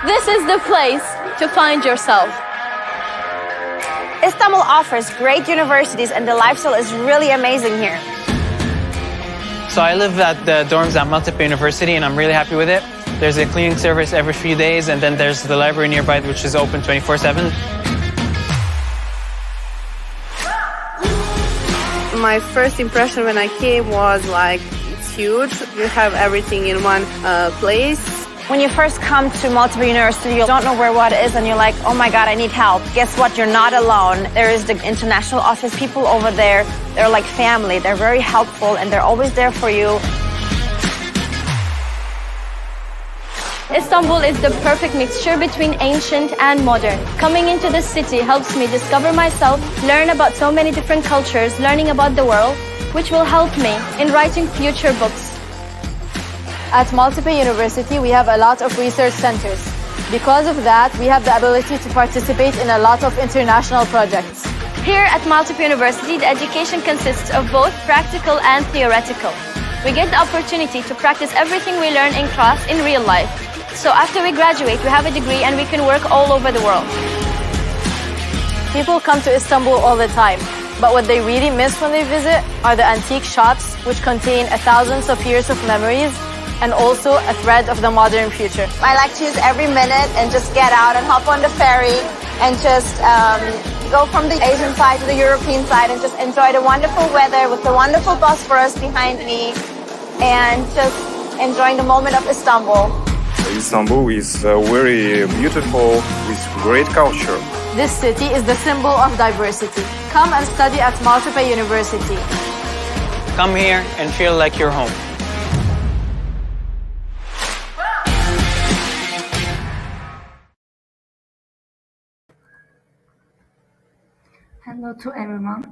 This is the place to find yourself. Istanbul offers great universities and the lifestyle is really amazing here. So I live at the dorms at Maltepe University and I'm really happy with it. There's a cleaning service every few days and then there's the library nearby which is open 24/7. My first impression when I came was like, it's huge. You have everything in one place. When you first come to Maltepe University, you don't know where what is and you're like, oh my God, I need help. Guess what? You're not alone. There is the international office people over there. They're like family. They're very helpful and they're always there for you. Istanbul is the perfect mixture between ancient and modern. Coming into this city helps me discover myself, learn about so many different cultures, learning about the world, which will help me in writing future books. At Maltepe University, we have a lot of research centers. Because of that, we have the ability to participate in a lot of international projects. Here at Maltepe University, the education consists of both practical and theoretical. We get the opportunity to practice everything we learn in class in real life. So after we graduate, we have a degree and we can work all over the world. People come to Istanbul all the time, but what they really miss when they visit are the antique shops, which contain thousands of years of memories and also a thread of the modern future. I like to use every minute and just get out and hop on the ferry and just go from the Asian side to the European side and just enjoy the wonderful weather with the wonderful Bosphorus behind me and just enjoying the moment of Istanbul. Istanbul is very beautiful with great culture. This city is the symbol of diversity. Come and study at Maltepe University. Come here and feel like you're home. Hello to everyone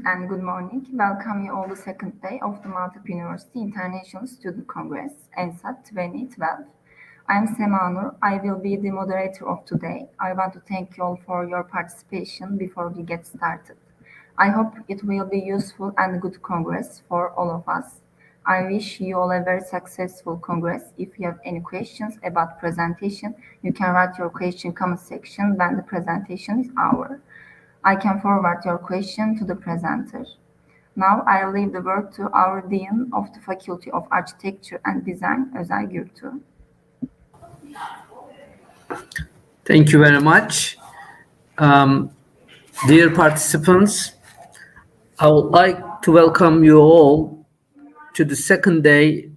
and good morning. Welcome you all the second day of the Maltepe University International Student Congress, ENSAD 2012. I am Sema Nur. I will be the moderator of today. I want to thank you all for your participation before we get started. I hope it will be useful and good congress for all of us. I wish you all a very successful congress. If you have any questions about presentation, you can write your question comment section when the presentation is over. I can forward your question to the presenter. Now I leave the word to our Dean of the Faculty of Architecture and Design, Özay Gürtuğ. Thank you very much. Dear participants, I would like to welcome you all to the second day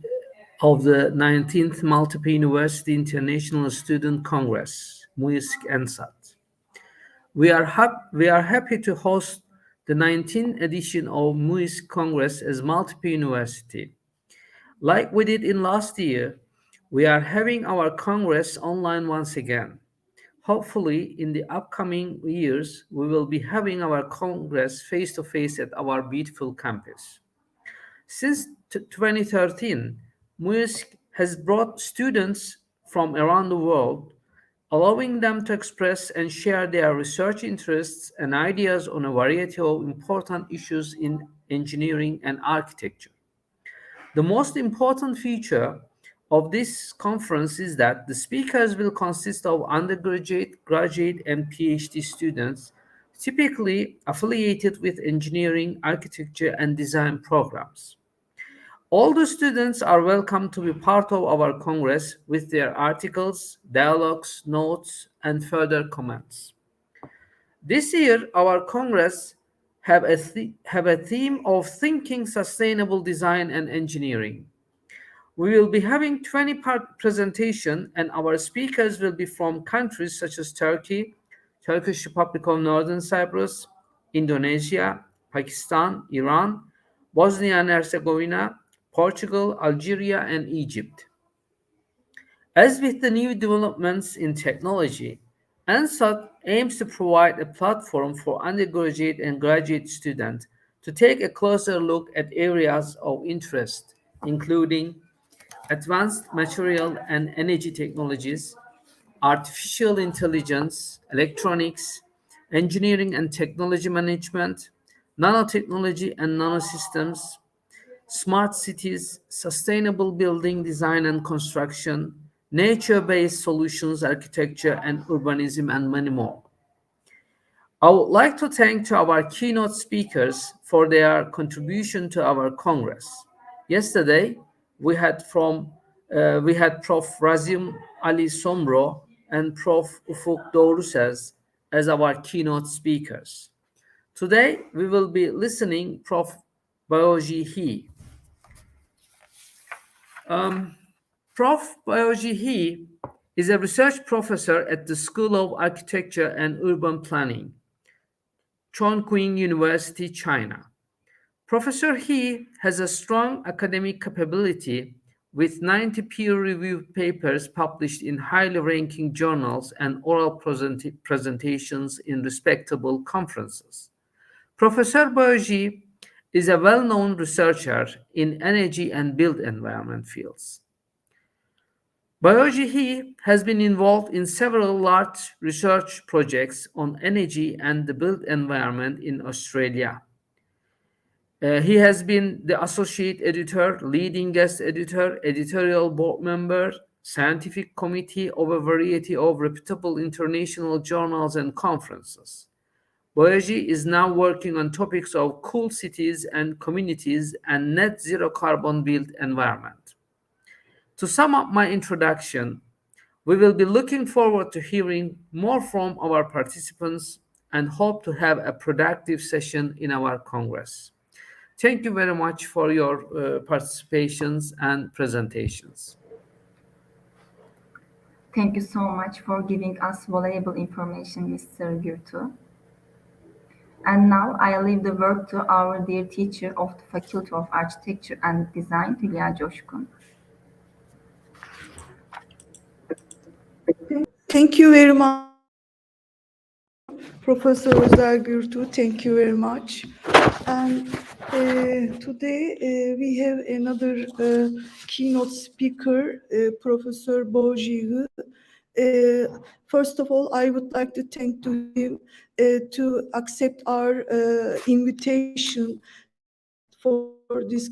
of the 19th Maltepe University International Student Congress, MUISC'22. We are happy to host the 19th edition of MUISC Congress as Maltepe University. Like we did in last year, we are having our Congress online once again. Hopefully, in the upcoming years, we will be having our Congress face-to-face at our beautiful campus. Since 2013, MUISC has brought students from around the world, allowing them to express and share their research interests and ideas on a variety of important issues in engineering and architecture. The most important feature of this conference is that the speakers will consist of undergraduate, graduate, and PhD students, typically affiliated with engineering, architecture, and design programs. All the students are welcome to be part of our Congress with their articles, dialogues, notes, and further comments. This year, our Congress have a theme of thinking sustainable design and engineering. We will be having 20-part presentation, and our speakers will be from countries such as Turkey, Turkish Republic of Northern Cyprus, Indonesia, Pakistan, Iran, Bosnia and Herzegovina, Portugal, Algeria, and Egypt. As with the new developments in technology, ENSAD aims to provide a platform for undergraduate and graduate students to take a closer look at areas of interest, including advanced material and energy technologies, artificial intelligence, electronics, engineering and technology management, nanotechnology and nanosystems, smart cities, sustainable building design and construction, nature-based solutions, architecture, and urbanism, and many more. I would like to thank our keynote speakers for their contribution to our Congress. Yesterday, we had Prof. Razim Ali Sombro and Prof. Ufuk Doğrusez as our keynote speakers. Today, we will be listening Prof. Bioji He. Prof. Bioji He is a research professor at the School of Architecture and Urban Planning, Chongqing University, China. Professor He has a strong academic capability with 90 peer-reviewed papers published in highly ranking journals and oral presentations in respectable conferences. Professor Bojie is a well-known researcher in energy and built environment fields. Bioji He has been involved in several large research projects on energy and the built environment in Australia. He has been the associate editor, leading guest editor, editorial board member, scientific committee of a variety of reputable international journals and conferences. Bojie is now working on topics of cool cities and communities and net zero carbon built environment. To sum up my introduction, we will be looking forward to hearing more from our participants and hope to have a productive session in our Congress. Thank you very much for your participations and presentations. Thank you so much for giving us valuable information, Mr. Gürtü. And now I leave the word to our dear teacher of the Faculty of Architecture and Design, Hülya Coşkun. Thank you very much, Professor Özel Gürtü. Thank you very much. And today we have another keynote speaker, Professor Bojie. First of all, I would like to thank to him to accept our invitation for this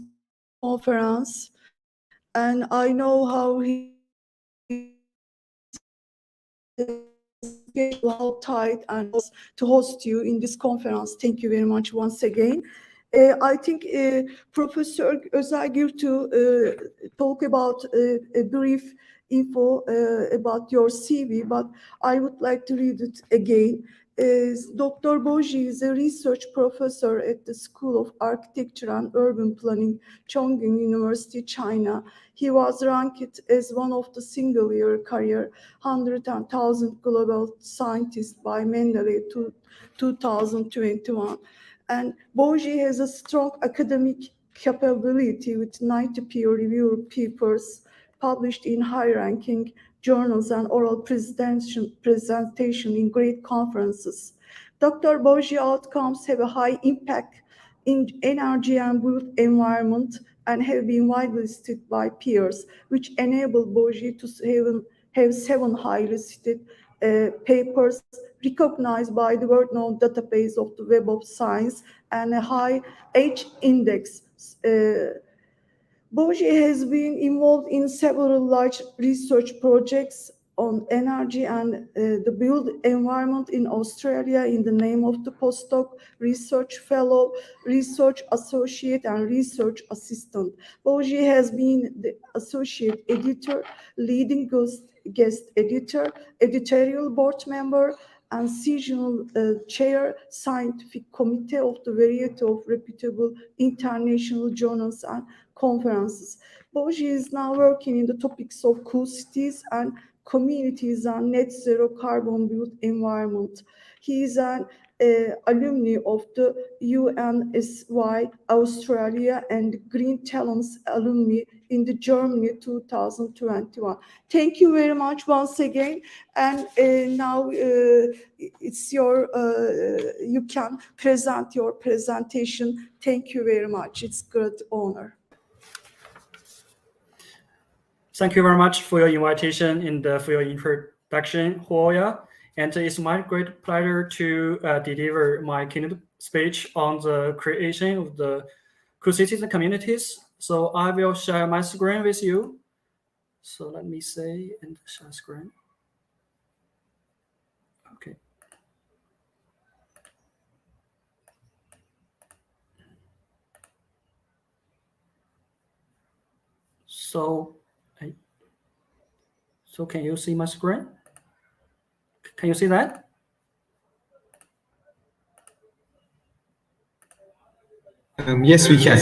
conference. And I know how how tight and to host you in this conference. Thank you very much once again. I think Professor Özel Gürtü talk about a brief info about your CV, but I would like to read it again. Dr. Bojie is a research professor at the School of Architecture and Urban Planning, Chongqing University, China. He was ranked as one of the single-year career 100,000 global scientists by Mendeley 2021. And Bojie has a strong academic capability with 90 peer-reviewed papers published in high-ranking journals and oral presentation in great conferences. Dr. Bojie outcomes have a high impact in energy and built environment and have been widely listed by peers, which enable Bojie to have 7 highly cited papers recognized by the world-known database of the Web of Science and a high H index. Bojie has been involved in several large research projects on energy and the built environment in Australia in the name of the postdoc, research fellow, research associate, and research assistant. Bojie has been the associate editor, leading guest editor, editorial board member, and seasonal chair scientific committee of the variety of reputable international journals and conferences. Bojie is now working in the topics of cool cities and communities and net zero carbon built environment. He is an alumni of the UNSY Australia and Green Talents alumni in the Germany 2021. Thank you very much once again. And now it's your, you can present your presentation. Thank you very much. It's a great honor. Thank you very much for your invitation and for your introduction, Hoya. And it's my great pleasure to deliver my keynote speech on the creation of the cool cities and communities. So I will share my screen with you. So let me say and share screen. Okay. So can you see my screen? Can you see that? Yes, we can.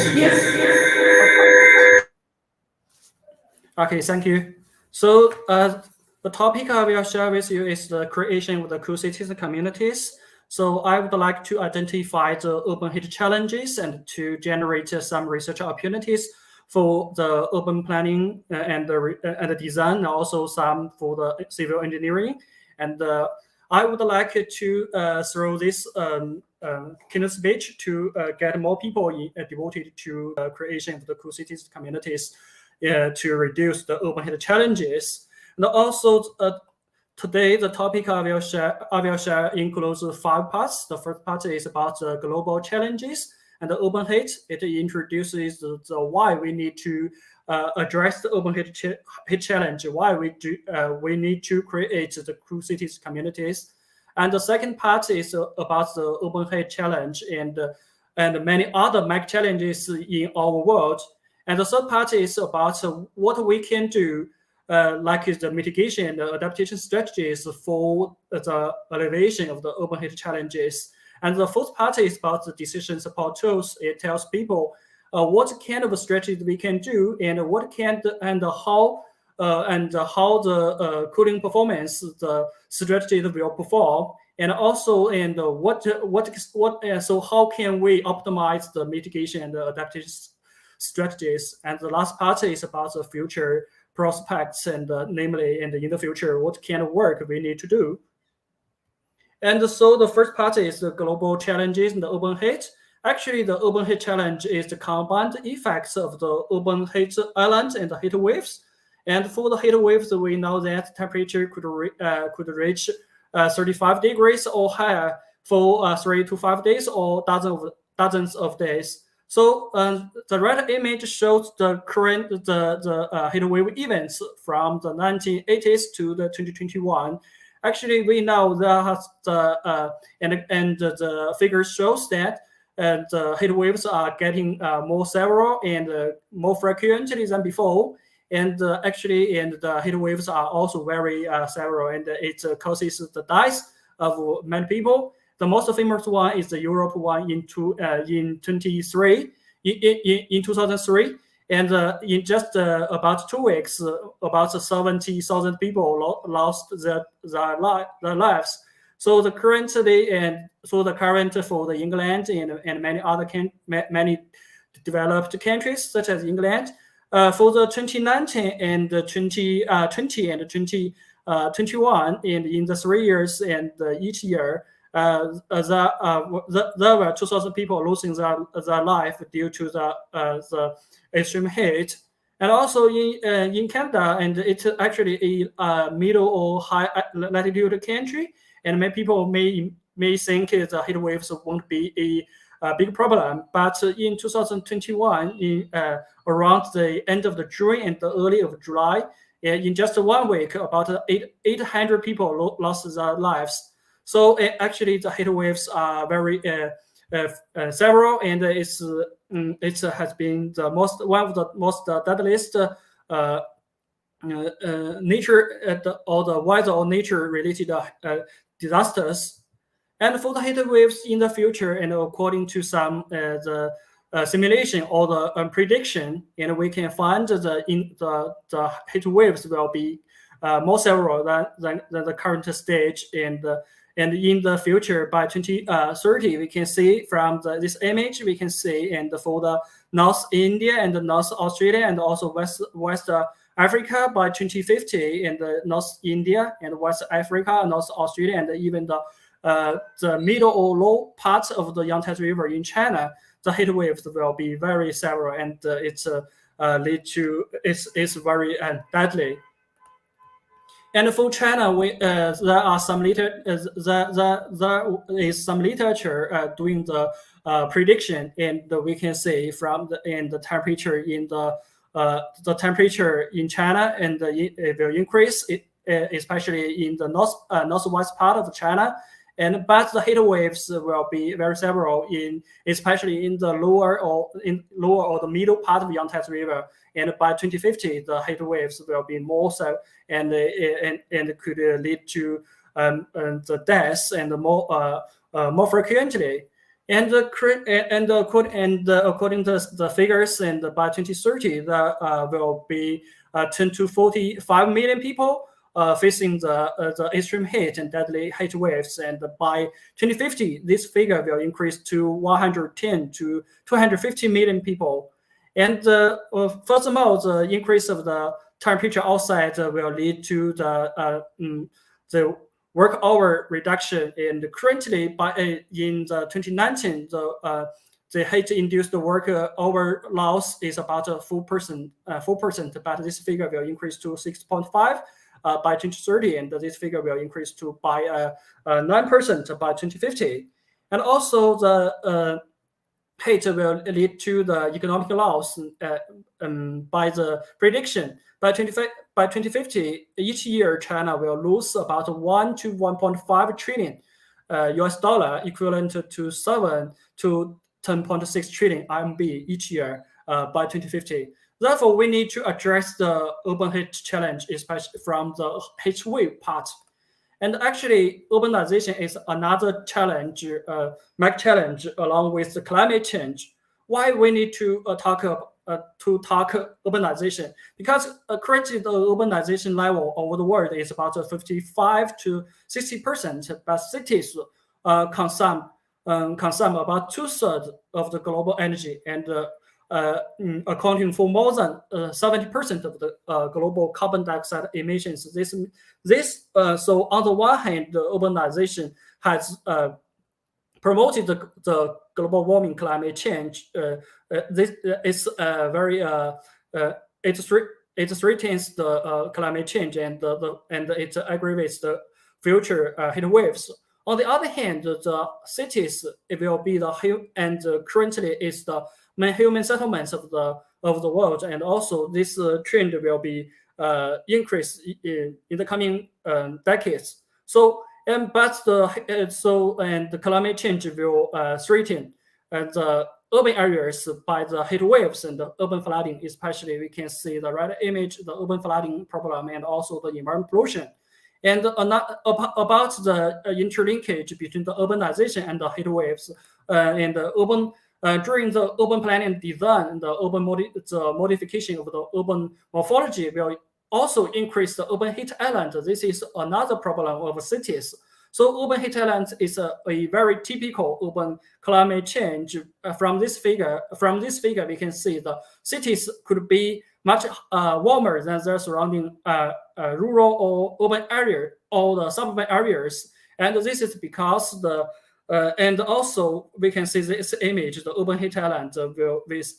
Okay, thank you. So the topic I will share with you is the creation of the cool cities and communities. So I would like to identify the urban heat challenges and to generate some research opportunities for the urban planning and the design, and also some for the civil engineering. And I would like to throw this keynote speech to get more people devoted to creation of the cool cities communities to reduce the urban heat challenges. And also today the topic I will share includes 5 parts. The first part is about the global challenges and the urban heat. It introduces the why we need to address the urban heat challenge, why we need to create the cool cities communities. And the second part is about the urban heat challenge and many other mega challenges in our world. And the third part is about what we can do, like the mitigation and the adaptation strategies for the alleviation of the urban heat challenges. And the fourth part is about the decision support tools. It tells people what kind of strategy we can do and how the cooling performance the strategy will perform, and also so how can we optimize the mitigation and the adaptation strategies. And the last part is about the future prospects and namely in the future what kind of work we need to do. And so the first part is the global challenges in the urban heat. Actually, the urban heat challenge is the combined effects of the urban heat islands and the heat waves. And for the heat waves, we know that temperature could reach 35 degrees or higher for 3 to 5 days or dozens of days. So the red image shows the current heat wave events from the 1980s to the 2021. Actually, we know that the figure shows that the heat waves are getting more severe and more frequently than before. And the heat waves are also very severe, and it causes the deaths of many people. The most famous one is the Europe one in 2003, and in just about 2 weeks, about 70,000 people lost their lives. So the current for the England and many other many developed countries such as England, for the 2019 and 2020 and 2021, and in the 3 years and each year, there were 2,000 people losing their life due to the extreme heat. And also in Canada, and it's actually a middle or high latitude country, and many people may think the heat waves won't be a big problem. But in 2021, around the end of the June and the early of July, in just 1 week, about 800 people lost their lives. So actually, the heat waves are very several, and it has been one of the most deadliest nature or the weather or nature related disasters. And for the heat waves in the future, and according to some the simulation or the prediction, and we can find the heat waves will be more severe than the current stage, and in the future by 2030, we can see from this image, we can see, and for the North India and the North Australia and also West Africa by 2050, and the North India and West Africa, North Australia, and even the middle or low parts of the Yangtze River in China, the heat waves will be very severe, and it's very deadly. And for China, there are some there is some literature doing the prediction, and we can see from the temperature in the the temperature in China, and it will increase, especially in the northwest part of China. But the heat waves will be very several especially in the lower or the middle part of Yangtze River. And by 2050, the heat waves will be more so, and could lead to the deaths and more frequently. And according to the figures, and by 2030, there will be 10 to 45 million people facing the extreme heat and deadly heat waves. And by 2050, this figure will increase to 110 to 250 million people. And furthermore, the increase of the temperature outside will lead to the work hour reduction. And currently, in 2019, the heat-induced work hour loss is about 4%, but this figure will increase to 6.5. By 2030, and this figure will increase to by 9% by 2050. And also the heat will lead to the economic loss by the prediction. By 2050, each year China will lose about 1 to 1.5 trillion US dollar, equivalent to 7 to 10.6 trillion RMB each year by 2050. Therefore, we need to address the urban heat challenge, especially from the heat wave part. And actually, urbanization is another challenge, mega challenge, along with the climate change. Why we need to talk urbanization? Because currently the urbanization level over the world is about 55 to 60%, but cities consume about 2/3 of the global energy, and accounting for more than 70% of the global carbon dioxide emissions. So on the one hand, the urbanization has promoted the global warming climate change. This is it threatens the climate change, and it aggravates the future heat waves. On the other hand, the cities, it will be currently is the main human settlements of the world, and also this trend will be increased in the coming decades. So the climate change will threaten the urban areas by the heat waves and the urban flooding. Especially, we can see the right image, the urban flooding problem, and also the environment pollution. And about the interlinkage between the urbanization and the heat waves and the urban. During the urban planning design, the modification of the urban morphology will also increase the urban heat island. This is another problem of cities. So urban heat island is a very typical urban climate change. From this figure, we can see the cities could be much warmer than their surrounding rural or urban area or the suburban areas. And this is because and also we can see this image, the urban heat island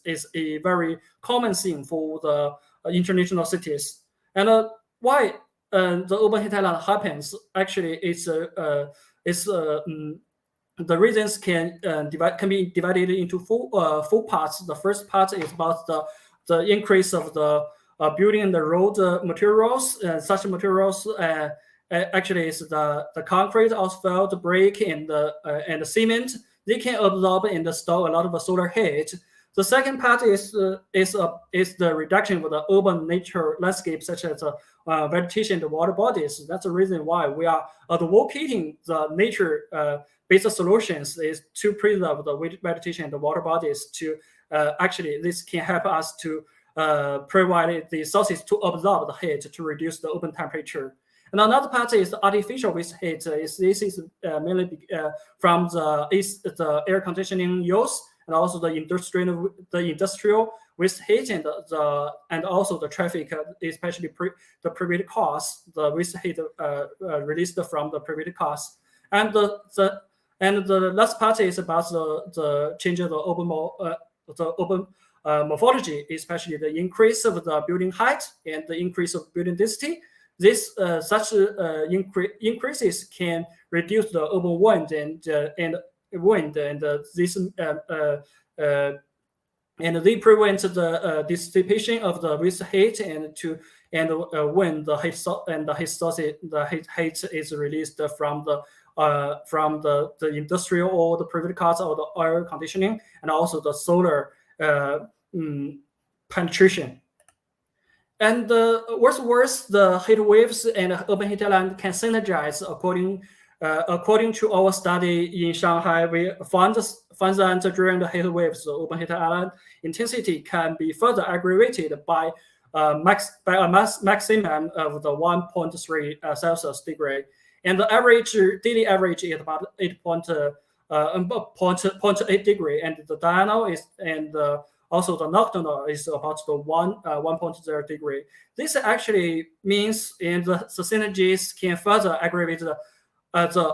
is a very common thing for the international cities. And why the urban heat island happens? Actually, the reasons can be divided into four parts. The first part is about the increase of the building and the road materials. Such materials actually is the concrete, asphalt, brick, and the cement. They can absorb and store a lot of solar heat. The second part is the reduction of the urban nature landscape, such as vegetation and water bodies. That's the reason why we are advocating the nature-based solutions is to preserve the vegetation and the water bodies. To actually, this can help us to provide the sources to absorb the heat to reduce the urban temperature. And another part is the artificial waste heat. This is mainly from the air conditioning use, and also the industrial waste heat, and also the traffic, especially the private cars, the waste heat released from the private cars. And the last part is about the change of the urban morphology, especially the increase of the building height and the increase of building density. This such increases can reduce the urban wind and this and they prevent the dissipation of the waste heat when the heat is released from the industrial or the private cars or the air conditioning, and also the solar penetration. And what's worse, the heat waves and urban heat island can synergize. According to our study in Shanghai, we found that during the heat waves, the urban heat island intensity can be further aggravated by a maximum of the 1.3 Celsius degree, and the daily average is about 0.8 degree, and the diurnal is also the nocturnal is about the 1.0 degree. This actually means the synergies can further aggravate the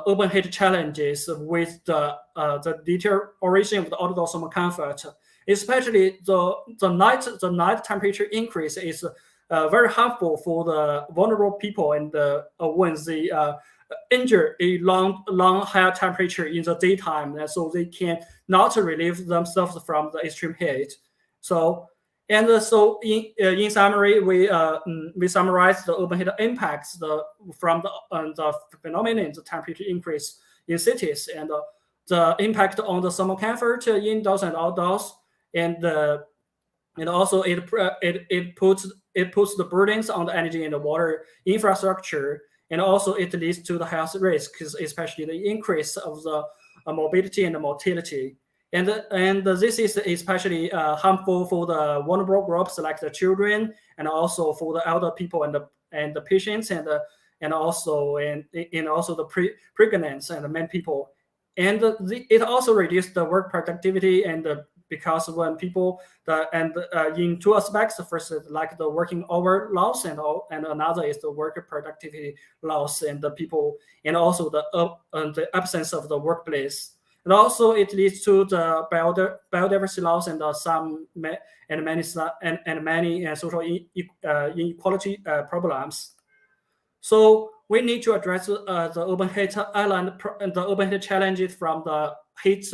urban heat challenges with the deterioration of the outdoor summer comfort. Especially the night temperature increase is very harmful for the vulnerable people, and when they endure a long higher temperature in the daytime, and so they can not relieve themselves from the extreme heat. So in summary, we summarize the urban heat impacts from the phenomenon, the temperature increase in cities, and the impact on the summer comfort indoors and outdoors, and also it puts the burdens on the energy and the water infrastructure, and also it leads to the health risks, especially the increase of the morbidity and the mortality. And this is especially harmful for the vulnerable groups like the children, and also for the elder people and the patients, and also the pregnant and the men people. And it also reduces the work productivity, and because when people in two aspects, the first is like the working hour loss, and another is the work productivity loss, and the people, and also the absence of the workplace. And also it leads to the biodiversity loss, and many social inequality problems. So we need to address the urban heat island and the urban heat challenges from the heat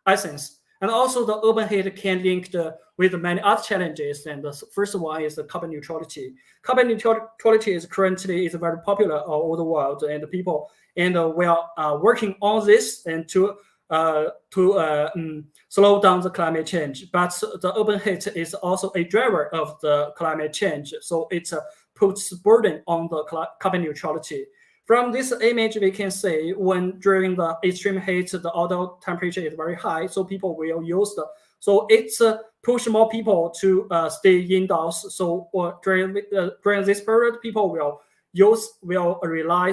essence. And also the urban heat can link with many other challenges. And the first one is the carbon neutrality. Carbon neutrality is currently very popular all over the world, and the people we are working on this and to slow down the climate change. But the urban heat is also a driver of the climate change, so it puts burden on the carbon neutrality. From this image, we can see when during the extreme heat, the outdoor temperature is very high, so people will use so it's push more people to stay indoors. So during this period, people will rely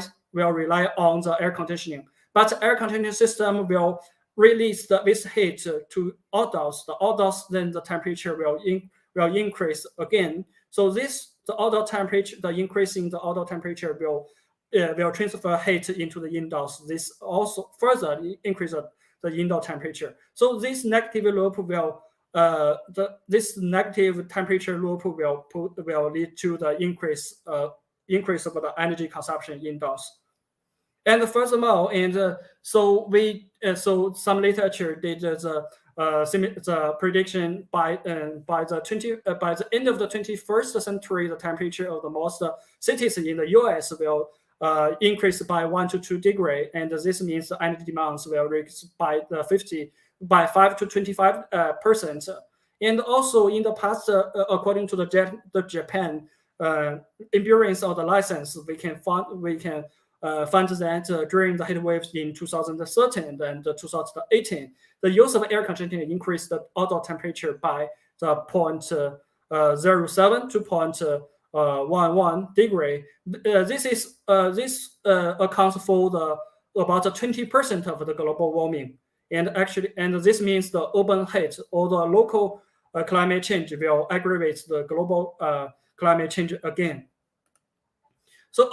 on the air conditioning. But the air conditioning system will release this heat to outdoors. The outdoors, then the temperature will increase again. So the increase in the outdoor temperature will transfer heat into the indoors. This also further increase the indoor temperature. So this negative loop this negative temperature loop will lead to the increase of the energy consumption indoors. And furthermore, so some literature did the prediction by the end of the 21st century, the temperature of the most cities in the U.S. will increase by 1 to 2 degrees, and this means the energy demands will increase by 5 to 25%. And also in the past, according to the Japan endurance of the license, we can find that during the heat waves in 2013 and 2018, the use of air conditioning increased the outdoor temperature by the 0.07 to 0.11 degree. This accounts for about 20% of the global warming, and this means the urban heat or the local climate change will aggravate the global climate change again. The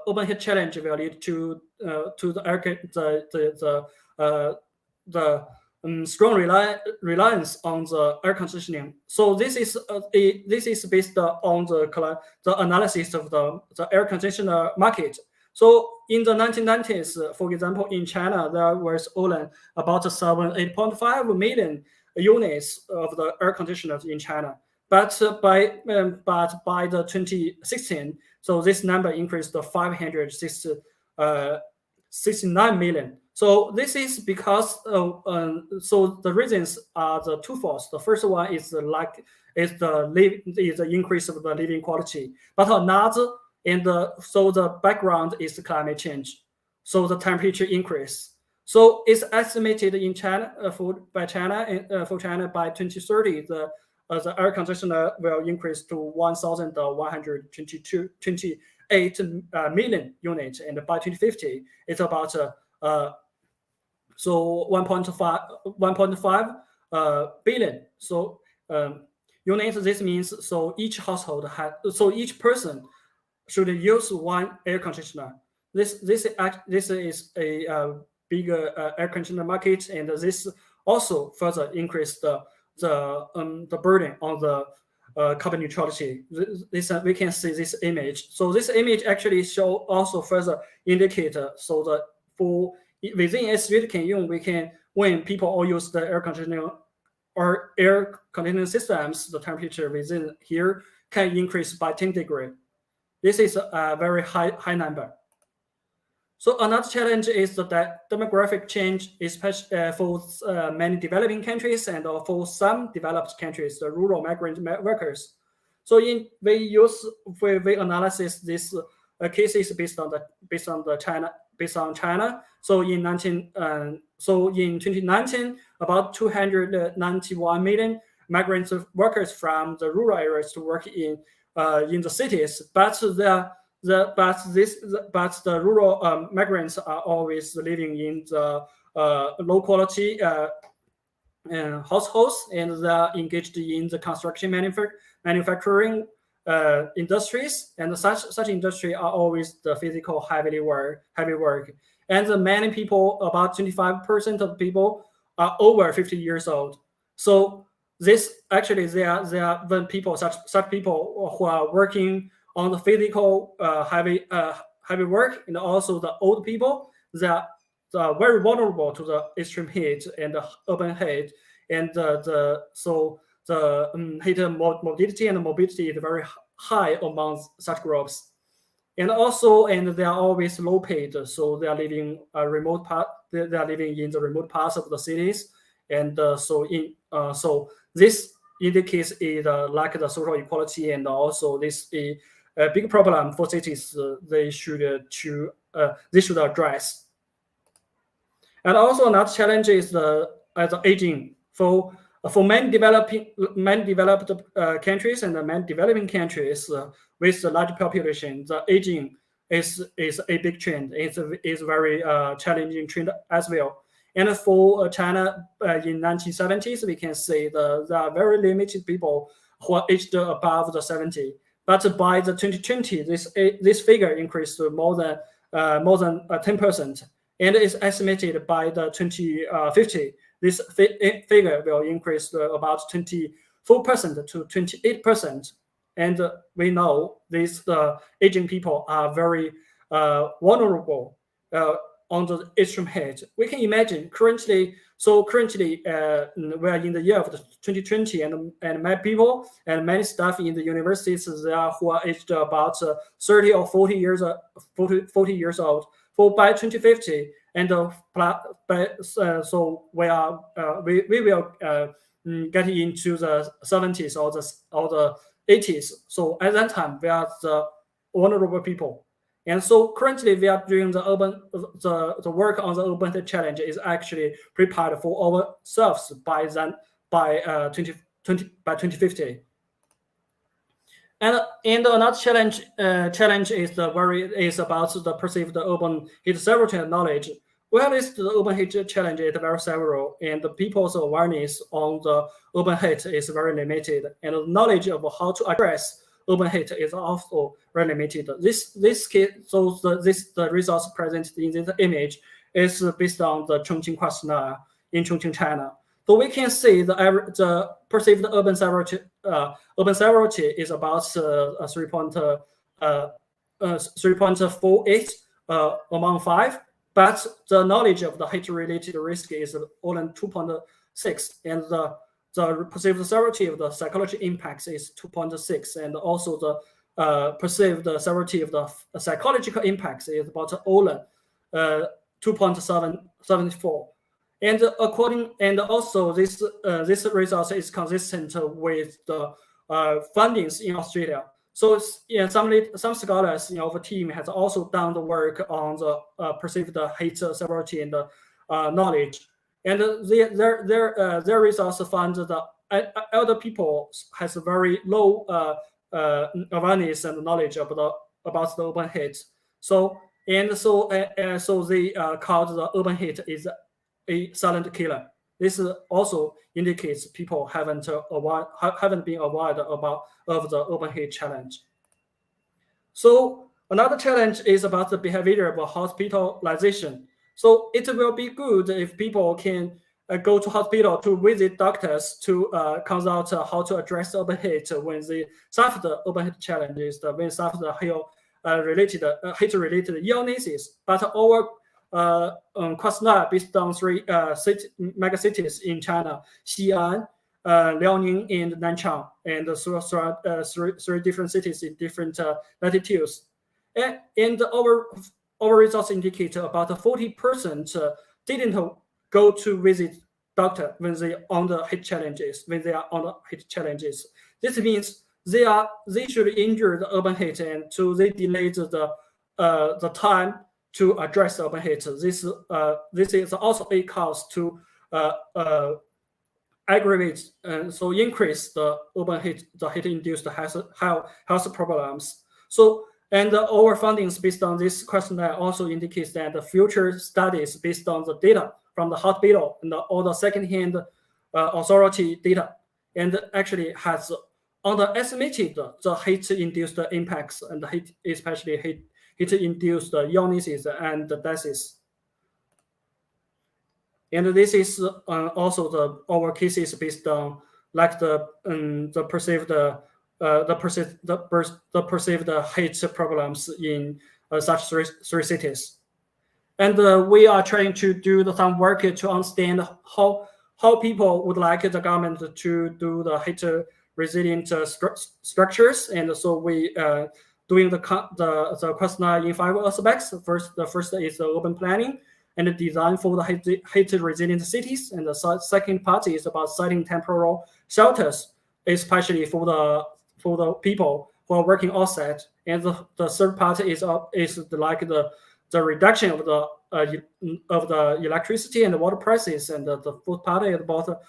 urban heat challenge will lead to the strong reliance on the air conditioning. So this is based on the analysis of the air conditioner market. So in the 1990s, for example, in China, there was only about 8.5 million units of the air conditioners in China. But by the 2016, so this number increased to 569 million. So this is because so the reasons are the twofold. The first one is the increase of the living quality, but another so the background is the climate change. So the temperature increase. So it's estimated in China for China by 2030 the air conditioner will increase to 1,128 million units, and by 2050 it's about so 1.5 billion. So units. This means so each household each person should use one air conditioner. This is a bigger air conditioner market, and this also further increase the burden on the carbon neutrality. We can see this image. So this image actually show also further indicator. So that for within a street when people all use the air conditioning or air conditioning systems, the temperature within here can increase by 10 degrees. This is a very high number. So another challenge is that demographic change, especially for many developing countries and for some developed countries, the rural migrant workers. So we analyze this cases based on China. So in 2019, about 291 million migrant workers from the rural areas to work in the cities, but the rural migrants are always living in the low quality households, and they are engaged in the construction manufacturing industries, and such industry are always the physical heavy work. And many people, about 25% of people, are over 50 years old. So this actually they are when people such people who are working on the physical heavy work, and also the old people, they are very vulnerable to the extreme heat and the urban heat, and the heat mobility and mobility is very high among such groups. And also, they are always low paid, so they are living a remote part. They are living in the remote parts of the cities, and so this indicates a lack of the social equality, and also this is a big problem for cities. They should address. And also another challenge is the aging. For many developed countries and many developing countries with a large population, the aging is a big trend. It's very challenging trend as well. And for China in 1970s, we can say there are very limited people who are aged above the 70. But by the 2020, this figure increased to more than 10%, and is estimated by the 2050. This figure will increase to about 24% to 28%. And we know these aging people are very vulnerable on the extreme heat. We can imagine currently we are in the year of 2020, and many people and many staff in the universities who are aged about 30 or 40 years old. For by 2050, and so we will get into the 70s or the 80s. So at that time, we are the vulnerable people. And so currently we are doing the work on the urban challenge is actually prepared for ourselves by 2050. And another challenge is about the perceived urban heat sovereignty knowledge. Well, the urban heat challenge is very several, and the people's awareness on the urban heat is very limited, and the knowledge of how to address urban heat is also very limited. The results presented in this image is based on the Chongqing questionnaire in Chongqing, China. So we can see the perceived urban severity is about 3.48 among 5, but the knowledge of the heat-related risk is only 2.6, and the perceived severity of the psychological impacts is 2.6, and also the perceived severity of the psychological impacts is about only 2.74. And also this result is consistent with the findings in Australia. So some scholars in our team has also done the work on the perceived heat severity and knowledge, and their results found that elder people has a very low awareness and knowledge about the urban heat. So they called the urban heat is a silent killer. This also indicates people haven't been aware of the urban heat challenge. So another challenge is about the behavior of hospitalization. So it will be good if people can go to hospital to visit doctors to consult how to address urban heat when they suffer the urban heat challenges, when they suffer the heat-related illnesses. But our questionnaire based on 3 megacities in China, Xi'an, Liaoning, and Nanchang, and 3 different cities in different latitudes. And our results indicate about 40% didn't go to visit doctor when they are on the heat challenges. This means they should endure the urban heat, and so they delayed the time to address urban heat. This is also a cause to aggravate and so increase the urban heat, the heat-induced health problems. So, and our findings based on this questionnaire also indicates that the future studies based on the data from the hospital and all the second-hand authority data, and actually has underestimated the heat-induced impacts and especially heat-induced illnesses and deaths. And this is also our cases based on like the perceived heat problems in such 3 cities. And we are trying to do some work to understand how people would like the government to do the heat resilient structures. And so we doing the questionnaire in 5 aspects. The first is the urban planning and the design for the heat resilient cities. And the second part is about setting temporal shelters, especially for the people who are working outside. And the third part is like the reduction of the electricity and the water prices. And the fourth part is about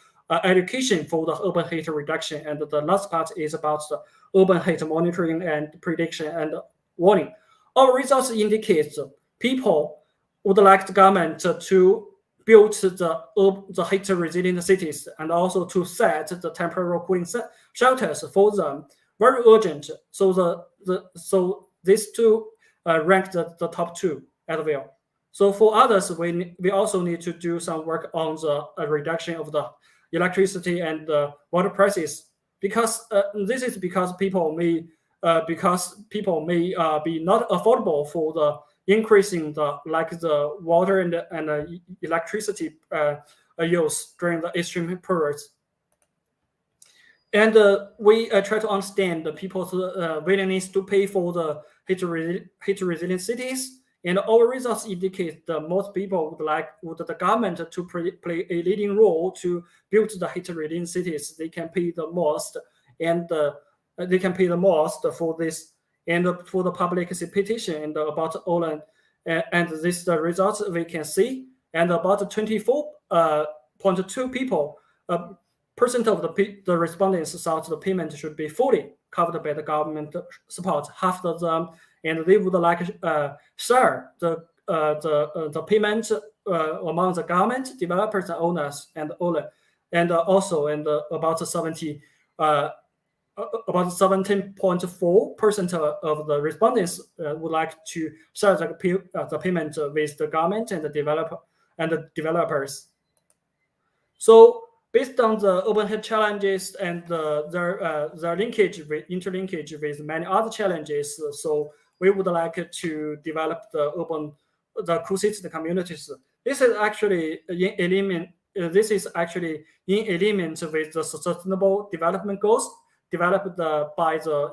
education for the urban heat reduction. And the last part is about the urban heat monitoring and prediction and warning. Our results indicate people would like the government to build the heat resilient cities and also to set the temporary cooling shelters for them. Very urgent. So these 2 rank the top 2 as well. So for others, we also need to do some work on the reduction of the electricity and water prices, because this is because people may be not affordable for the increasing the water and electricity use during the extreme periods. And we try to understand the people's willingness to pay for the heat resilient cities. And our results indicate that most people would the government to play a leading role to build the heat resilient cities. They can pay the most, and they can pay the most for this and for the public petition and about all and this the results we can see. And about 24.2 people percent of the respondents thought the payment should be fully covered by the government support. Half of them, and they would like share the payment among the government, developers, and owners, and also about 17.4% of the respondents would like to share the payment with the government and the developers. So based on the urban heat challenges and their interlinkage with many other challenges, so we would like to develop the cool cities communities. This is actually in alignment. This is actually in alignment with the Sustainable Development Goals developed by the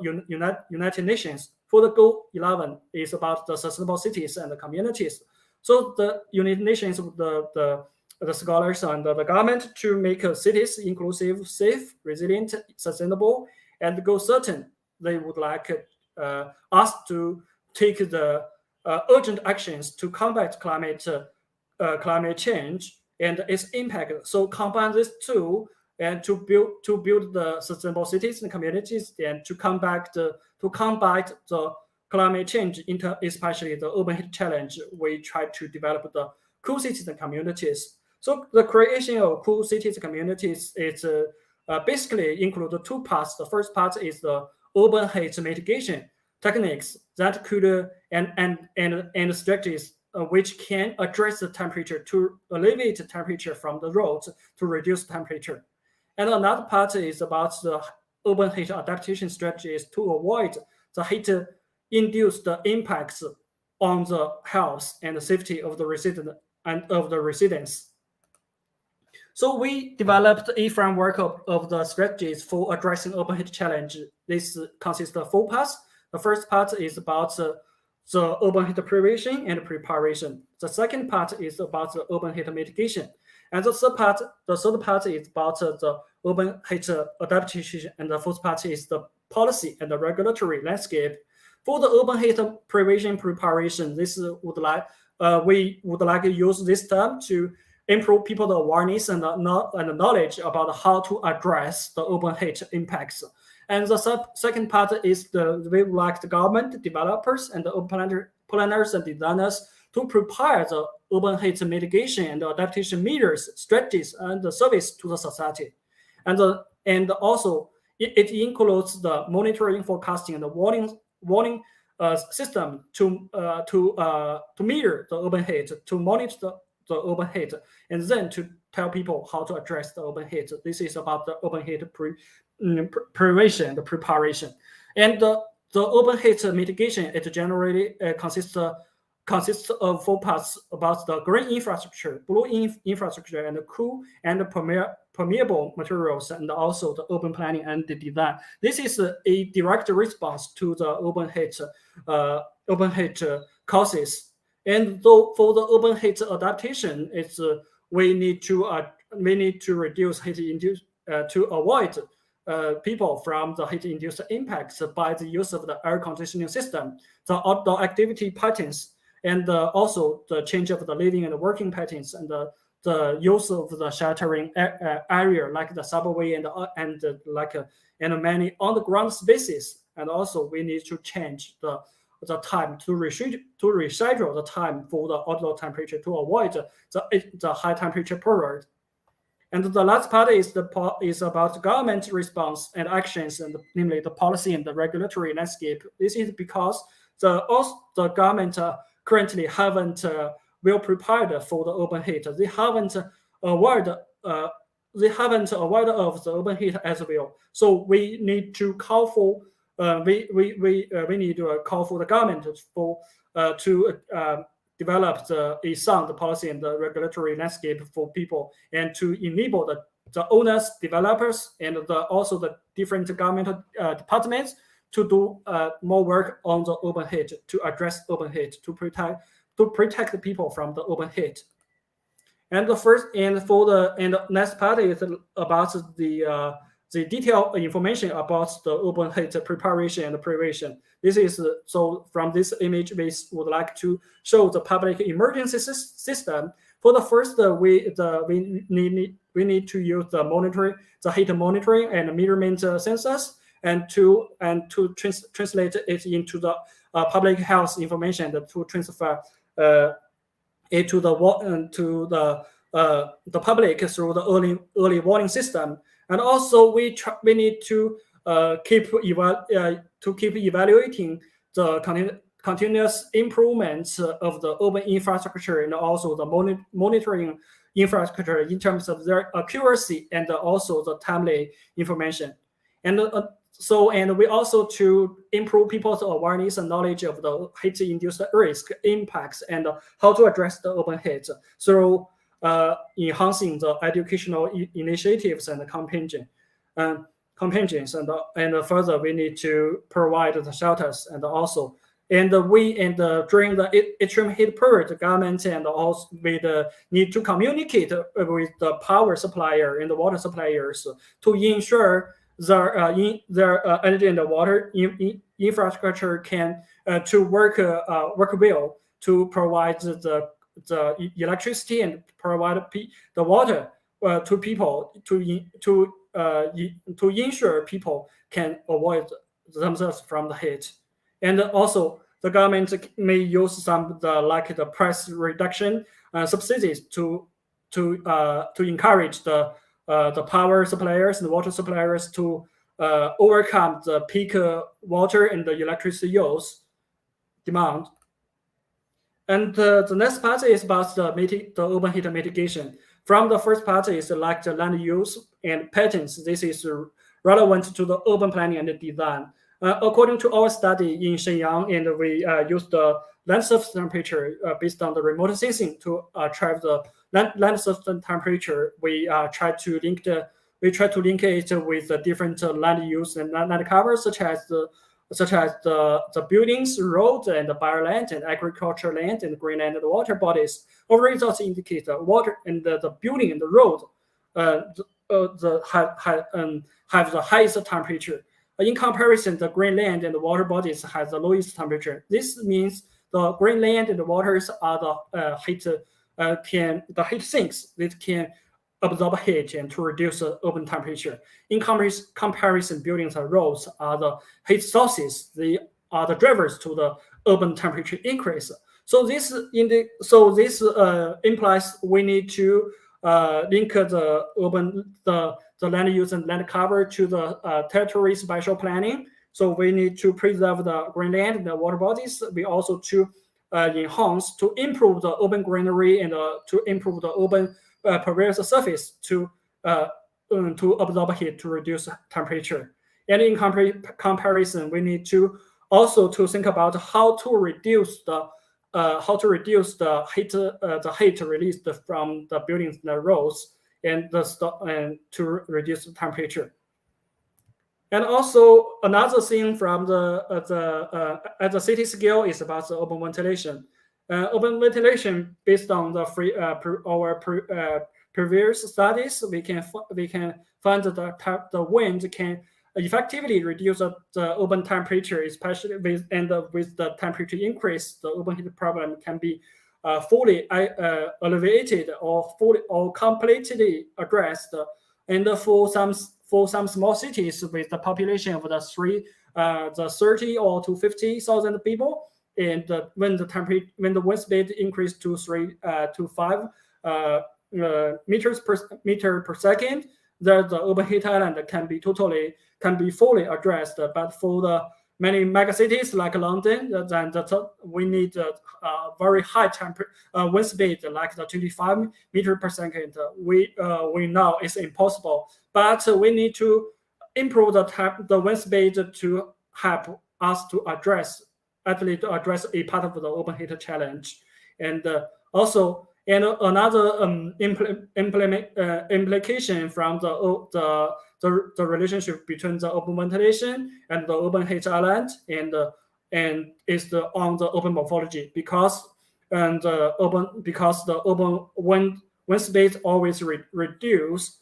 United Nations. For the Goal 11 is about the sustainable cities and the communities. So the United Nations, the scholars and the government to make cities inclusive, safe, resilient, sustainable, and go certain. They would like us to take the urgent actions to combat climate change and its impact. So combine these two and to build the sustainable cities and communities, and to combat the climate change, especially the urban heat challenge. We try to develop the cool cities and communities. So the creation of cool cities and communities is basically include two parts. The first part is the urban heat mitigation techniques that could and strategies which can address the temperature to alleviate the temperature from the roads to reduce temperature. And another part is about the urban heat adaptation strategies to avoid the heat-induced impacts on the health and the safety of the residents. So we developed a framework of the strategies for addressing urban heat challenge. This consists of 4 parts. The first part is about the urban heat prevention and preparation. The second part is about the urban heat mitigation. And the third part is about the urban heat adaptation. And the fourth part is the policy and the regulatory landscape. For the urban heat prevention preparation, we would like to use this term to improve people's awareness and knowledge about how to address the urban heat impacts. And the second part is we would like the government, developers, and the urban planners and designers to prepare the urban heat mitigation and adaptation measures, strategies, and the service to the society. And also it includes the monitoring, forecasting, and the warning system to measure the urban heat, to monitor the urban heat, and then to tell people how to address the urban heat. This is about the urban heat prevention, the preparation. And the urban heat mitigation, it generally consists of 4 parts about the green infrastructure, blue infrastructure, and the cool and permeable materials, and also the urban planning and the design. This is a direct response to the urban heat causes. And though for the urban heat adaptation, it's we need to reduce heat induced to avoid people from the heat-induced impacts by the use of the air conditioning system, the outdoor activity patterns, and also the change of the living and working patterns, and the use of the sheltering area like the subway and many on-the-ground spaces. And also we need to change the time to reschedule the time for the outdoor temperature to avoid the high temperature period. And the last part is about government response and actions, and namely the policy and the regulatory landscape. This is because the government currently haven't well prepared for the urban heat. They haven't aware of the urban heat as well. So we need to call for call for the government to develop a sound policy and the regulatory landscape for people, and to enable the owners, developers, and also the different government departments to do more work on the urban heat, to address urban heat, to protect the people from the urban heat. And the next part is about the detailed information about the urban heat preparation and prevention. This is so from this image we would like to show the public emergency system. For the first, we need to use the heat monitoring and measurement sensors, and to translate it into the public health information, to transfer it to the public through the early warning system. And also we need to keep evaluating the continuous improvements of the urban infrastructure, and also the monitoring infrastructure in terms of their accuracy and also the timely information. And and we also to improve people's awareness and knowledge of the heat-induced risk impacts and how to address the urban heat through enhancing the educational initiatives and campaigns. And further, we need to provide the shelters and also. And during the extreme heat period, the government and also we need to communicate with the power supplier and the water suppliers to ensure their energy and the water infrastructure can to work well to provide the electricity and provide the water to people to ensure people can avoid themselves from the heat. And also, the government may use some the price reduction subsidies to encourage the power suppliers and the water suppliers to overcome the peak water and the electricity use demand. And the next part is about the urban heat mitigation. From the first part is like the land use and patents. This is relevant to the urban planning and the design. According to our study in Shenyang, and we used the land surface temperature based on the remote sensing to track the land surface temperature. We try to link it with the different land use and land cover, such as the buildings, roads, and the bioland and agricultural land and green land and water bodies. Our results indicate the water and the building and the road have the highest temperature. In comparison, the green land and the water bodies has the lowest temperature. This means the green land and the waters are the heat sinks that can absorb heat and to reduce the urban temperature. In comparison, buildings and roads are the heat sources. They are the drivers to the urban temperature increase. So this implies we need to link the land use and land cover to the territory spatial planning. So we need to preserve the green land and the water bodies. We also to enhance, to improve the urban greenery and to improve the urban pervious surface to absorb heat to reduce temperature. And in comparison, we need to also to think about how to reduce the heat released from the buildings and the roads and to reduce the temperature. And also another thing from at the city scale is about the urban ventilation. Urban ventilation, based on the previous studies, we can find that the wind can effectively reduce the urban temperature, especially with the temperature increase. The urban heat problem can be fully alleviated or completely addressed. And for some small cities with the population of the 30 or to 50,000 people, and when the wind speed increased to 3 to 5 meters per second, the urban heat island can be fully addressed. But for the many megacities like London, then we need very high wind speed, like the 25 meters per second. We know it's impossible, but we need to improve the wind speed to help us to address a part of the urban heat challenge. And also, and another implication from the relationship between the urban ventilation and the urban heat island and is on the urban morphology, because the urban wind speed always reduce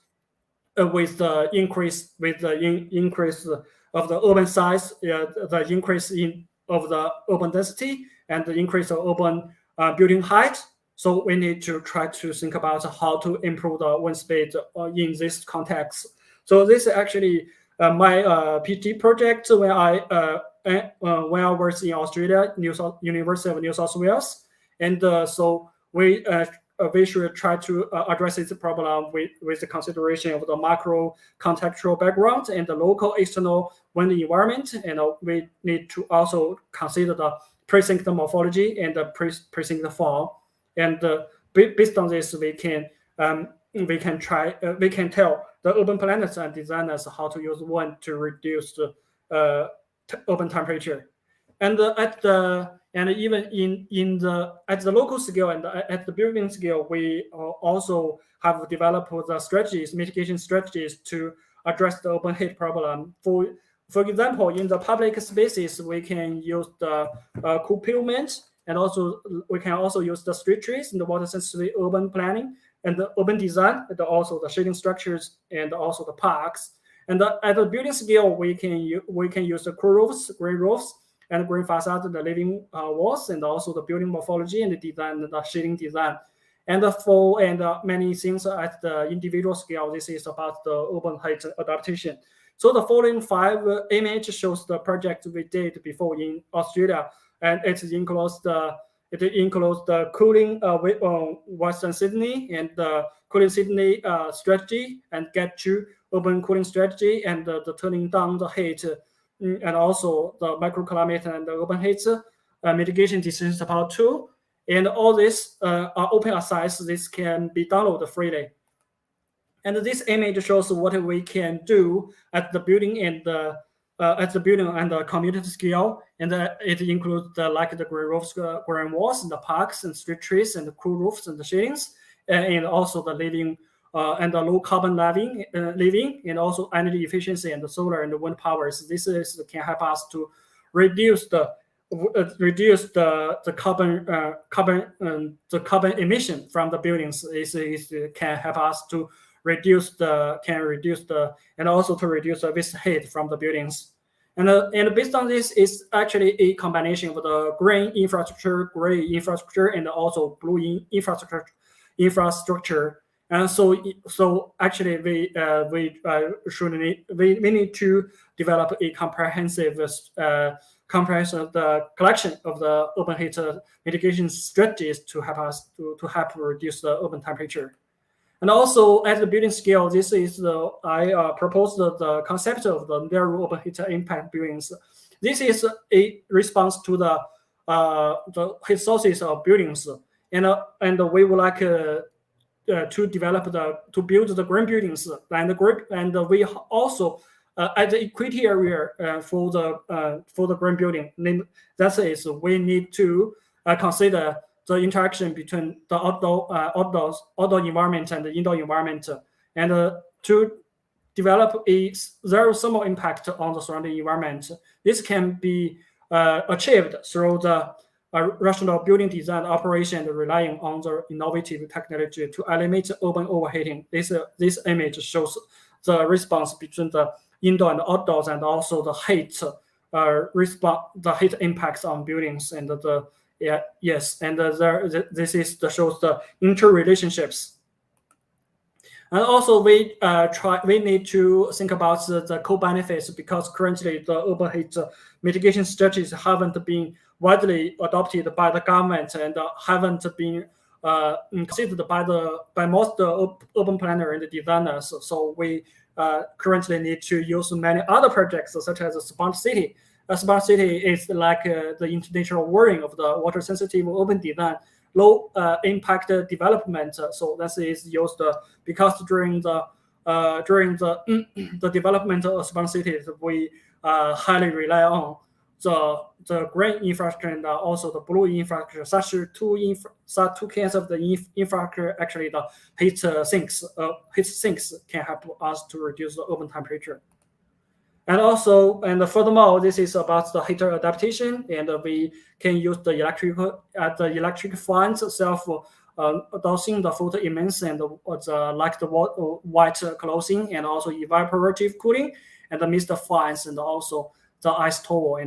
with the increase of the urban size, the increase of the urban density and the increase of urban building height. So we need to try to think about how to improve the wind speed in this context. So this is actually my PhD project when I was in Australia, University of New South Wales, and so we should try to address this problem with the consideration of the macro contextual background and the local external wind environment, and we need to also consider the precinct morphology and the precinct form. And based on this, we can tell the urban planners and designers how to use wind to reduce open temperature. And at the local scale and at the building scale, we also have developed the strategies, mitigation strategies to address the open heat problem. For example, in the public spaces, we can use the cool pavement, and also we can also use the street trees in the water sensitive urban planning and the urban design, and also the shading structures and also the parks. And at the building scale, we can use the cool roofs, green roofs, and green facade, the living walls, and also the building morphology and the design, the shading design. And many things at the individual scale. This is about the urban heat adaptation. So the following 5 images shows the project we did before in Australia, and it includes the cooling Western Sydney and the cooling Sydney strategy, and get to urban cooling strategy, and the turning down the heat, and also the microclimate and the urban heat mitigation decision support tool. And all this are open access. This can be downloaded freely. And this image shows what we can do at the building and the community scale, and it includes the green roofs, green walls, and the parks and street trees, and the cool roofs and the shadings, and also the living and the low carbon living, and also energy efficiency and the solar and the wind powers. This can help us to reduce the carbon emission from the buildings. It can help us to reduce and also to reduce the waste heat from the buildings. And based on this, is actually a combination of the green infrastructure, gray infrastructure, and also blue infrastructure. And so actually we need to develop a comprehensive collection of the urban heat mitigation strategies to help us to help reduce the urban temperature. And also at the building scale, this is I proposed the concept of the narrow urban heat impact buildings. This is a response to the heat sources of buildings, and we would like to build the green buildings, and we also at the equity area for the green building. That is, we need to consider the interaction between the outdoor environment and the indoor environment, and to develop a zero thermal impact on the surrounding environment. This can be achieved through the rational building design operation, relying on the innovative technology to eliminate urban overheating. This image shows the response between the indoor and outdoors, and also the heat heat impacts on buildings, and this shows the interrelationships. And also we need to think about the co-benefits, because currently the urban heat mitigation strategies haven't been widely adopted by the government, and haven't been considered by most urban planners and designers. So we currently need to use many other projects, such as a smart city. A smart city is like the international wording of the water sensitive urban design, low impact development. So that is used because during the development of smart cities, we highly rely on the green infrastructure and also the blue infrastructure. Such two kinds of the infrastructure, actually the heat sinks can help us to reduce the urban temperature. And furthermore, this is about the heater adaptation, and we can use the electric fans self dosing the photo emits, and the white clothing, and also evaporative cooling, and the mist fans, and also the ice towel,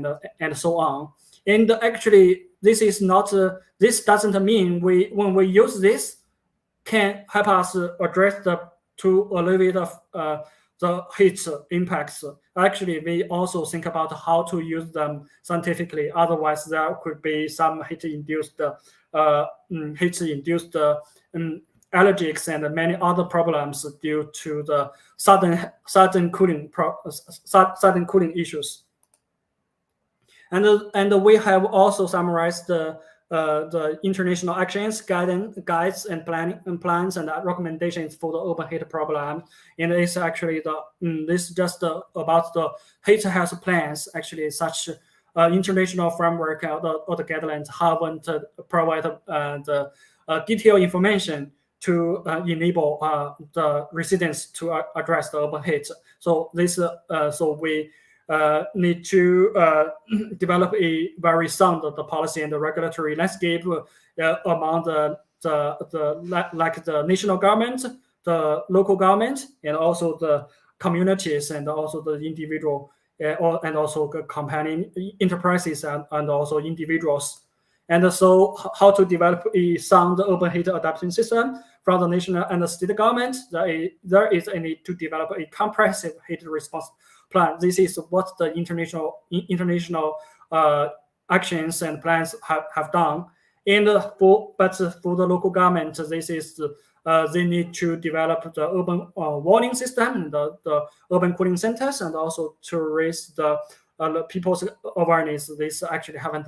and so on. And actually, this is not. This doesn't mean when we use this can help us address to alleviate the heat impacts. Actually, we also think about how to use them scientifically. Otherwise, there could be some heat-induced allergies and many other problems due to the sudden cooling issues. And we have also summarized the international actions, guides and plans and recommendations for the open heat problem. And it's actually this is just about the heat health plans. Actually, such international framework or the guidelines haven't provided the detailed information to enable the residents to address the open heat. So this so we need to develop a very sound the policy and the regulatory landscape among the national government, the local government, and also the communities, and also the individual, and also the company enterprises and also individuals. And so how to develop a sound open heat adaptation system from the national and the state government? There is a need to develop a comprehensive heat response plan. This is what the international actions and plans have done. But for the local government, this is they need to develop the urban warning system, the urban cooling centers, and also to raise the people's awareness. This actually haven't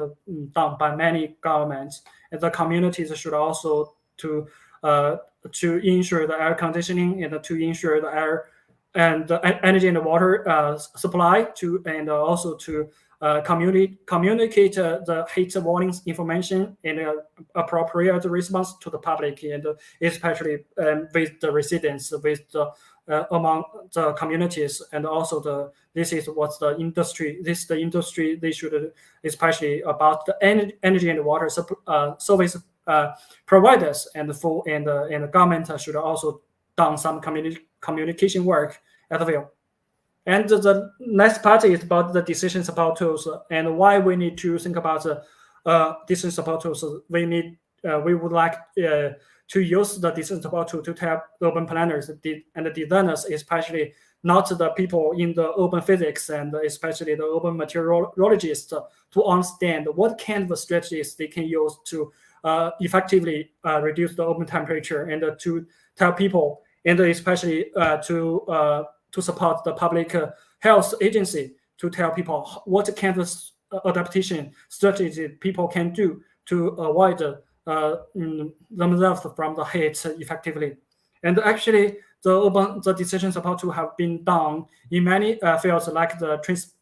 done by many governments, and the communities should also to ensure the air conditioning and to ensure the air and the energy and the water supply and also to communicate the heat warnings information in an appropriate response to the public, and especially with the residents, with the among the communities, and also this is what the industry. The industry they should, especially about the energy and water service providers, and the government should also done some communication work as well. And the next part is about the decision support tools and why we need to think about decision support tools. We would like to use the decision support tool to help urban planners and the designers, especially not the people in the urban physics and especially the urban materiologists, to understand what kind of strategies they can use to effectively reduce the urban temperature, and to tell people, and especially to support the public health agency, to tell people what kind of adaptation strategy people can do to avoid themselves from the heat effectively. And actually, the decision support to have been done in many fields, like the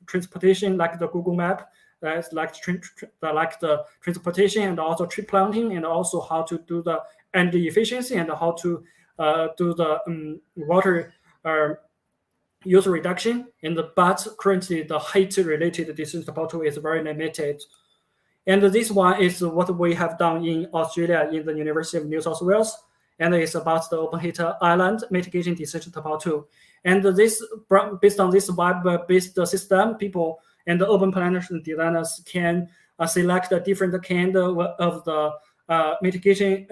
transportation, like the Google Map, like the transportation, and also tree planting, and also how to do the energy efficiency, and how to do the water use reduction. But currently the heat-related decision support tool is very limited. And this one is what we have done in Australia in the University of New South Wales, and it's about the open heat island mitigation decision support tool. And this, based on this web-based system, people and the urban planners and designers can select a different kind of the mitigation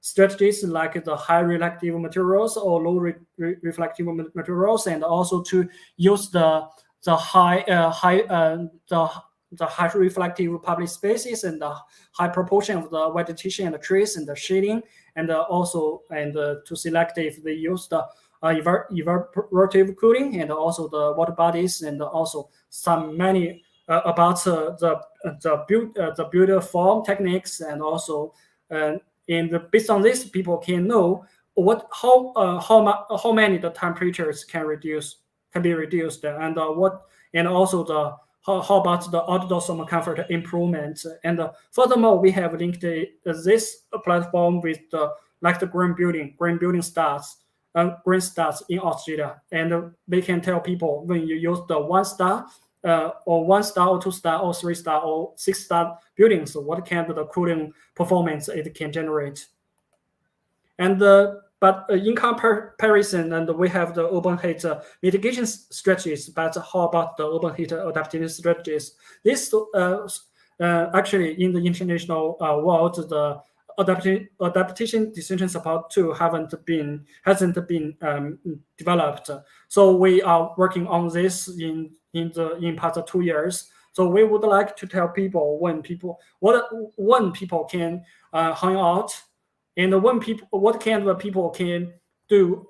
strategies, like the high reflective materials or low reflective materials, and also to use the high reflective public spaces and the high proportion of the vegetation and the trees and the shading, and also to select if they use the evaporative cooling, and also the water bodies, and also many about the build form techniques, and also based on this, people can know how many the temperatures can be reduced, and also how about the outdoor thermal comfort improvement. And furthermore, we have linked this platform with the green building starts in Australia, and they can tell people when you use the 1-star or 1-star or 2-star or 3-star or 6-star buildings, what kind of the cooling performance it can generate. And but in comparison, and we have the urban heat mitigation strategies, but how about the urban heat adaptation strategies? This actually in the international world, the adaptation decision support tool hasn't been developed. So we are working on this in past 2 years. So we would like to tell people when people can hang out, and what kind of people can do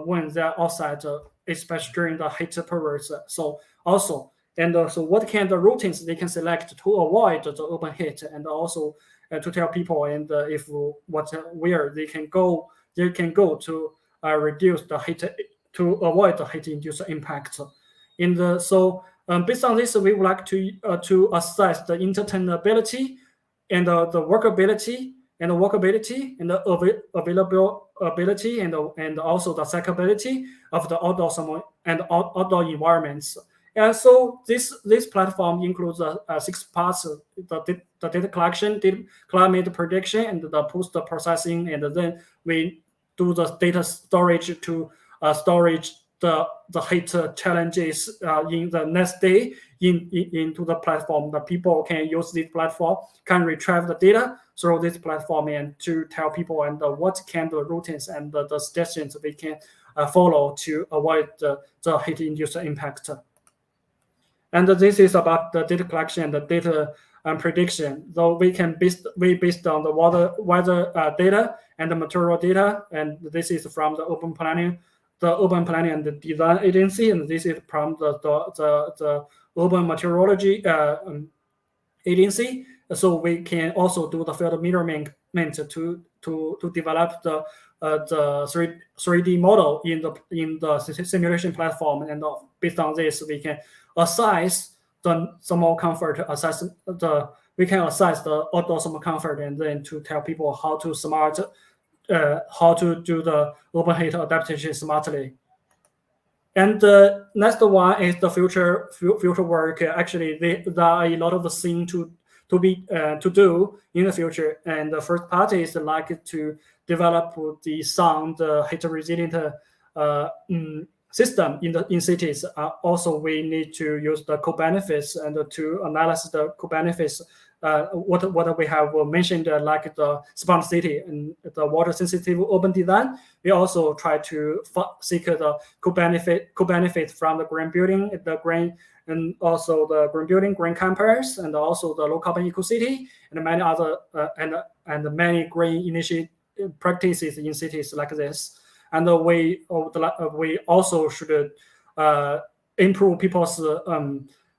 when they're outside, especially during the heat periods. So also And so what kind of routines they can select to avoid the open heat, and also to tell people and if where they can go to reduce the heat, to avoid the heat-induced impact. Based on this, we would like to assess the internal-ability and the workability and the availability and also the cyclability of the outdoor environments. And so this platform includes 6 parts: the data collection, climate prediction, and the post processing, and then we do the data storage to storage the heat challenges in the next day into the platform. The people can use this platform, can retrieve the data through this platform, and to tell people and what kind of routines and the suggestions we can follow to avoid the heat-induced impact. And this is about the data collection and the data prediction. So we based on the weather data and the material data, and this is from the Urban Planning and the Design Agency, and this is from the Urban Meteorology Agency. So we can also do the field measurement to develop the 3D model in the simulation platform, and based on this we can assess the thermal comfort, we can assess the outdoor thermal comfort, and then to tell people how to do the open heat adaptation smartly. And the next one is the future work. Actually, there are a lot of things to do in the future. And the first part is like to develop the sound heat resilient system in cities. Also, we need to use the co-benefits and to analyze the co-benefits. What we have mentioned, like the smart city and the water sensitive urban design. We also try to seek the co-benefit from the green building, and also the green building, green campus, and also the low carbon eco city, and many other and many green initiative practices in cities like this. And we also should improve people's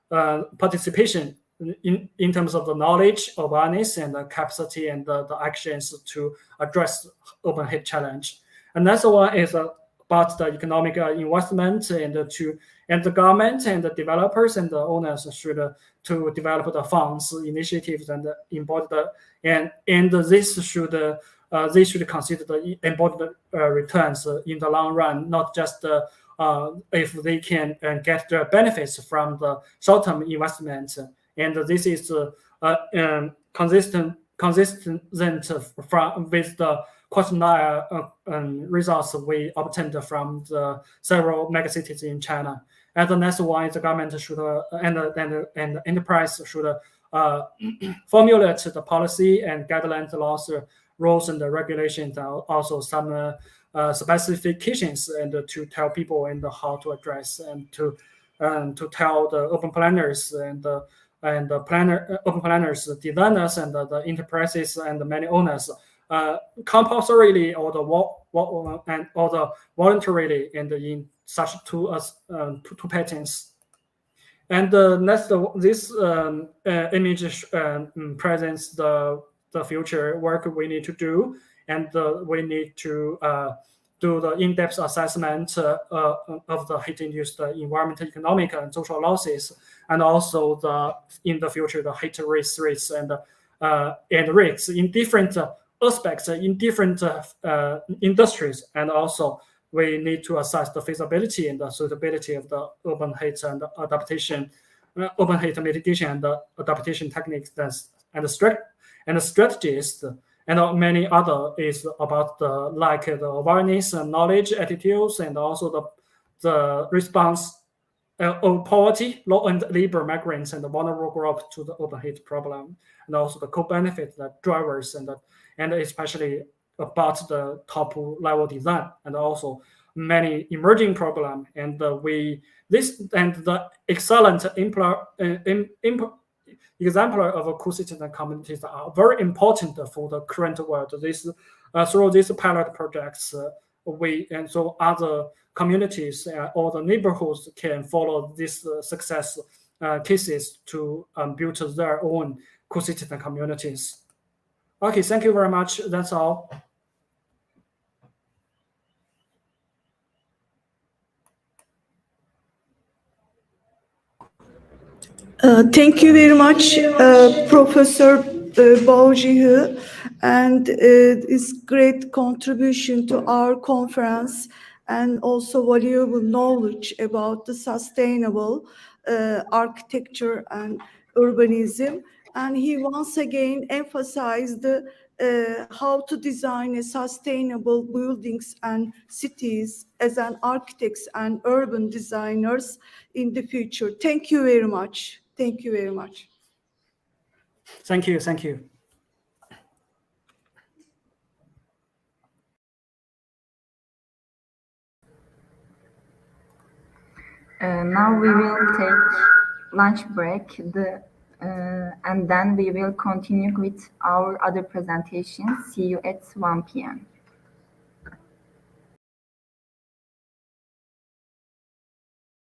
participation in terms of the knowledge, awareness, and the capacity, and the actions to address open heat challenge. And that's one is about the economic investment, and the government and the developers and the owners should to develop the funds, initiatives, and embodied and this should they should consider the embodied returns in the long run, not just if they can get the benefits from the short-term investment. And this is consistent with the questionnaire results we obtained from the several megacities in China. And the next one is the government should and the enterprise should formulate the policy and guidelines, laws, rules, and the regulations, and also some specifications, and to tell people and how to address, and to tell the open planners and the open planners, designers, and the enterprises and the many owners, compulsorily or the voluntarily, and in such two patterns. And this image presents the future work we need to do, and we need to do the in-depth assessment of the heat-induced environmental, economic, and social losses, and also in the future the heat risks and risks in different aspects in different industries. And also we need to assess the feasibility and the suitability of the open heat and adaptation, open heat mitigation and adaptation techniques and strategies. And many other is about the awareness and knowledge, attitudes, and also the response of poverty, low and labor migrants, and the vulnerable groups to the open heat problem, and also the co-benefit, the drivers, and especially about the top level design, and also many emerging problems. And the excellent example of co-citizen communities are very important for the current world. Through these pilot projects, and so other communities or the neighborhoods can follow this success cases to build their own ecosystem communities. Okay, thank you very much. That's all. Thank you very much, Professor Bojie, and it's great contribution to our conference and also valuable knowledge about the sustainable architecture and urbanism. And he once again emphasized how to design a sustainable buildings and cities as an architects and urban designers in the future. Thank you very much. Thank you very much. Thank you. Thank you. Now we will take lunch break, and then we will continue with our other presentations. See you at 1 p.m.